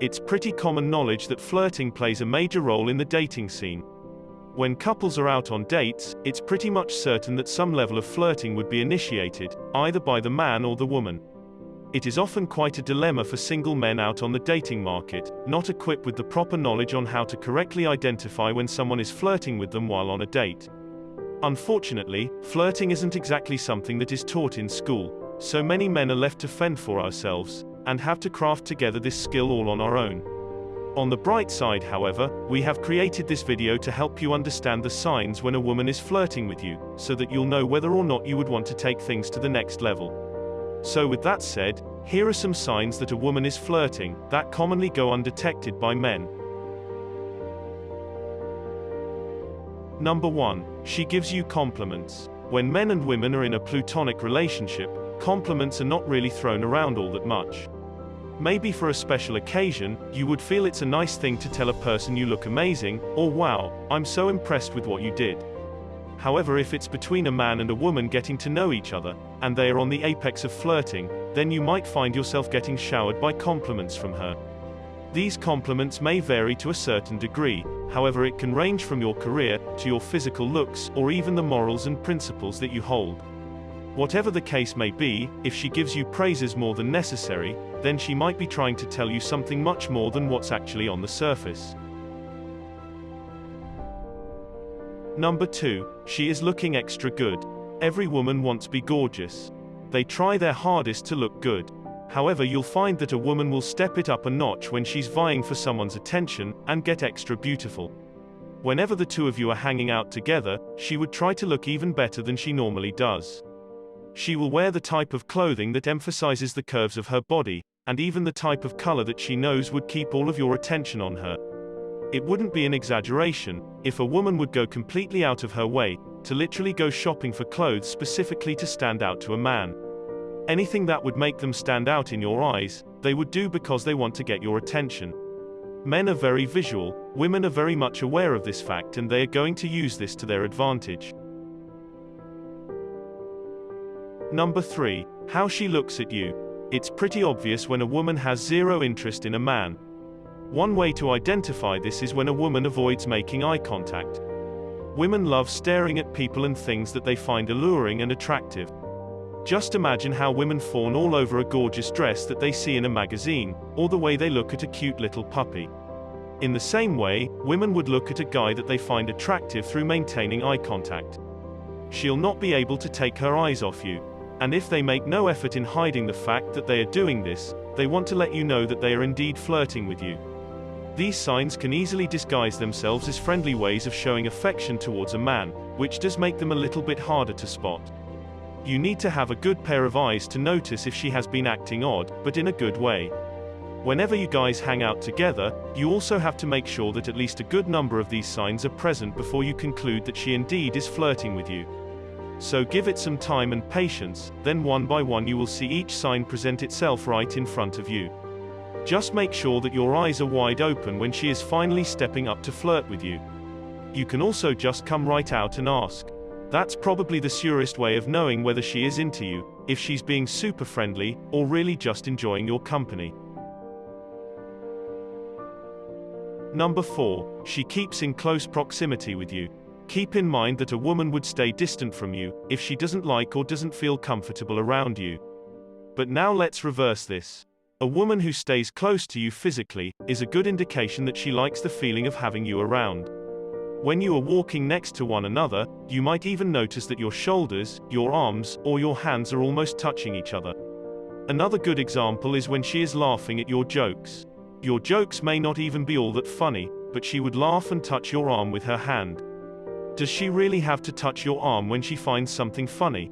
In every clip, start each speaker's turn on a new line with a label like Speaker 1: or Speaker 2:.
Speaker 1: It's pretty common knowledge that flirting plays a major role in the dating scene. When couples are out on dates, it's pretty much certain that some level of flirting would be initiated, either by the man or the woman. It is often quite a dilemma for single men out on the dating market, not equipped with the proper knowledge on how to correctly identify when someone is flirting with them while on a date. Unfortunately, flirting isn't exactly something that is taught in school, so many men are left to fend for ourselves, and have to craft together this skill all on our own. On the bright side, however, we have created this video to help you understand the signs when a woman is flirting with you, so that you'll know whether or not you would want to take things to the next level. So with that said, here are some signs that a woman is flirting, that commonly go undetected by men. Number 1. She gives you compliments. When men and women are in a platonic relationship, compliments are not really thrown around all that much. Maybe for a special occasion, you would feel it's a nice thing to tell a person you look amazing, or wow, I'm so impressed with what you did. However, if it's between a man and a woman getting to know each other, and they are on the apex of flirting, then you might find yourself getting showered by compliments from her. These compliments may vary to a certain degree, however it can range from your career, to your physical looks, or even the morals and principles that you hold. Whatever the case may be, if she gives you praises more than necessary, then she might be trying to tell you something much more than what's actually on the surface. Number 2. She is looking extra good. Every woman wants to be gorgeous. They try their hardest to look good. However, you'll find that a woman will step it up a notch when she's vying for someone's attention, and get extra beautiful. Whenever the two of you are hanging out together, she would try to look even better than she normally does. She will wear the type of clothing that emphasizes the curves of her body, and even the type of color that she knows would keep all of your attention on her. It wouldn't be an exaggeration if a woman would go completely out of her way to literally go shopping for clothes specifically to stand out to a man. Anything that would make them stand out in your eyes, they would do because they want to get your attention. Men are very visual, women are very much aware of this fact, and they are going to use this to their advantage. Number 3. How she looks at you. It's pretty obvious when a woman has zero interest in a man. One way to identify this is when a woman avoids making eye contact. Women love staring at people and things that they find alluring and attractive. Just imagine how women fawn all over a gorgeous dress that they see in a magazine, or the way they look at a cute little puppy. In the same way, women would look at a guy that they find attractive through maintaining eye contact. She'll not be able to take her eyes off you. And if they make no effort in hiding the fact that they are doing this, they want to let you know that they are indeed flirting with you. These signs can easily disguise themselves as friendly ways of showing affection towards a man, which does make them a little bit harder to spot. You need to have a good pair of eyes to notice if she has been acting odd, but in a good way. Whenever you guys hang out together, you also have to make sure that at least a good number of these signs are present before you conclude that she indeed is flirting with you. So give it some time and patience, then one by one you will see each sign present itself right in front of you. Just make sure that your eyes are wide open when she is finally stepping up to flirt with you. You can also just come right out and ask. That's probably the surest way of knowing whether she is into you, if she's being super friendly, or really just enjoying your company. Number 4. She keeps in close proximity with you. Keep in mind that a woman would stay distant from you if she doesn't like or doesn't feel comfortable around you. But now let's reverse this. A woman who stays close to you physically is a good indication that she likes the feeling of having you around. When you are walking next to one another, you might even notice that your shoulders, your arms, or your hands are almost touching each other. Another good example is when she is laughing at your jokes. Your jokes may not even be all that funny, but she would laugh and touch your arm with her hand. Does she really have to touch your arm when she finds something funny?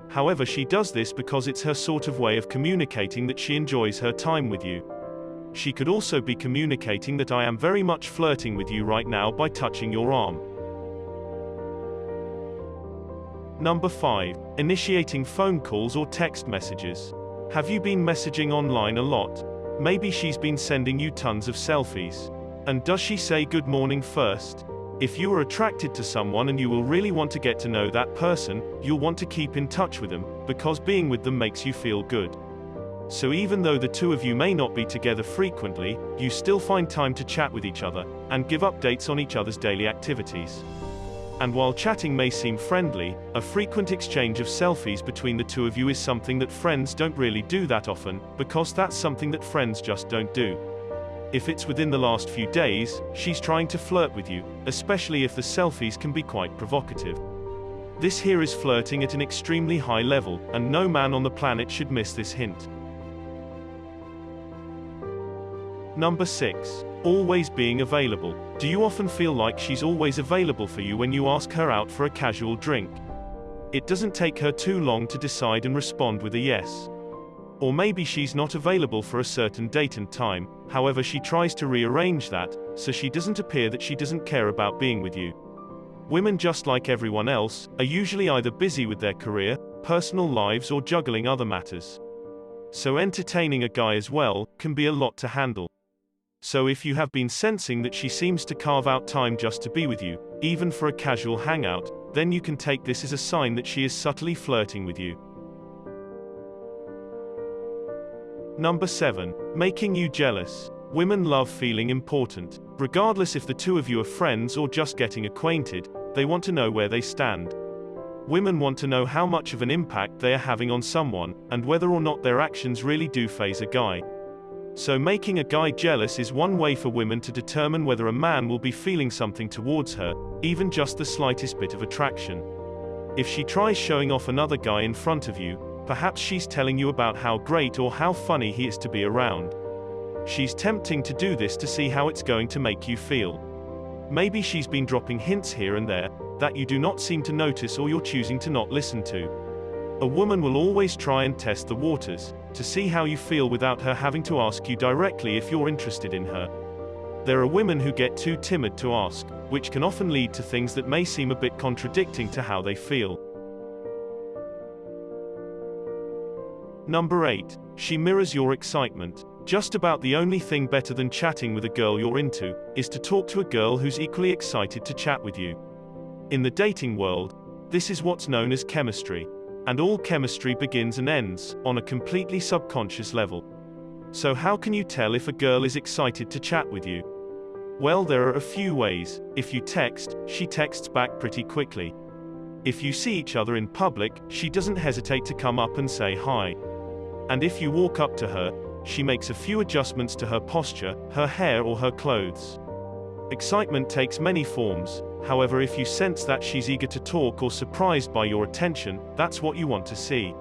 Speaker 1: However, she does this because it's her sort of way of communicating that she enjoys her time with you. She could also be communicating that I am very much flirting with you right now by touching your arm. Number 5. Initiating phone calls or text messages. Have you been messaging online a lot? Maybe she's been sending you tons of selfies. And does she say good morning first? If you are attracted to someone and you will really want to get to know that person, you'll want to keep in touch with them, because being with them makes you feel good. So even though the two of you may not be together frequently, you still find time to chat with each other, and give updates on each other's daily activities. And while chatting may seem friendly, a frequent exchange of selfies between the two of you is something that friends don't really do that often, because that's something that friends just don't do. If it's within the last few days, she's trying to flirt with you, especially if the selfies can be quite provocative. This here is flirting at an extremely high level, and no man on the planet should miss this hint. Number 6. Always being available. Do you often feel like she's always available for you when you ask her out for a casual drink? It doesn't take her too long to decide and respond with a yes. Or maybe she's not available for a certain date and time, however she tries to rearrange that, so she doesn't appear that she doesn't care about being with you. Women, just like everyone else, are usually either busy with their career, personal lives, or juggling other matters. So entertaining a guy as well can be a lot to handle. So if you have been sensing that she seems to carve out time just to be with you, even for a casual hangout, then you can take this as a sign that she is subtly flirting with you. Number 7. Making you jealous. Women love feeling important. Regardless if the two of you are friends or just getting acquainted, they want to know where they stand. Women want to know how much of an impact they are having on someone, and whether or not their actions really do faze a guy. So making a guy jealous is one way for women to determine whether a man will be feeling something towards her, even just the slightest bit of attraction. If she tries showing off another guy in front of you, perhaps she's telling you about how great or how funny he is to be around. She's tempting to do this to see how it's going to make you feel. Maybe she's been dropping hints here and there that you do not seem to notice or you're choosing to not listen to. A woman will always try and test the waters, to see how you feel without her having to ask you directly if you're interested in her. There are women who get too timid to ask, which can often lead to things that may seem a bit contradicting to how they feel. Number 8. She mirrors your excitement. Just about the only thing better than chatting with a girl you're into, is to talk to a girl who's equally excited to chat with you. In the dating world, this is what's known as chemistry. And all chemistry begins and ends on a completely subconscious level. So how can you tell if a girl is excited to chat with you? Well, there are a few ways. If you text, she texts back pretty quickly. If you see each other in public, she doesn't hesitate to come up and say hi. And if you walk up to her, she makes a few adjustments to her posture, her hair, or her clothes. Excitement takes many forms. However, if you sense that she's eager to talk or surprised by your attention, that's what you want to see.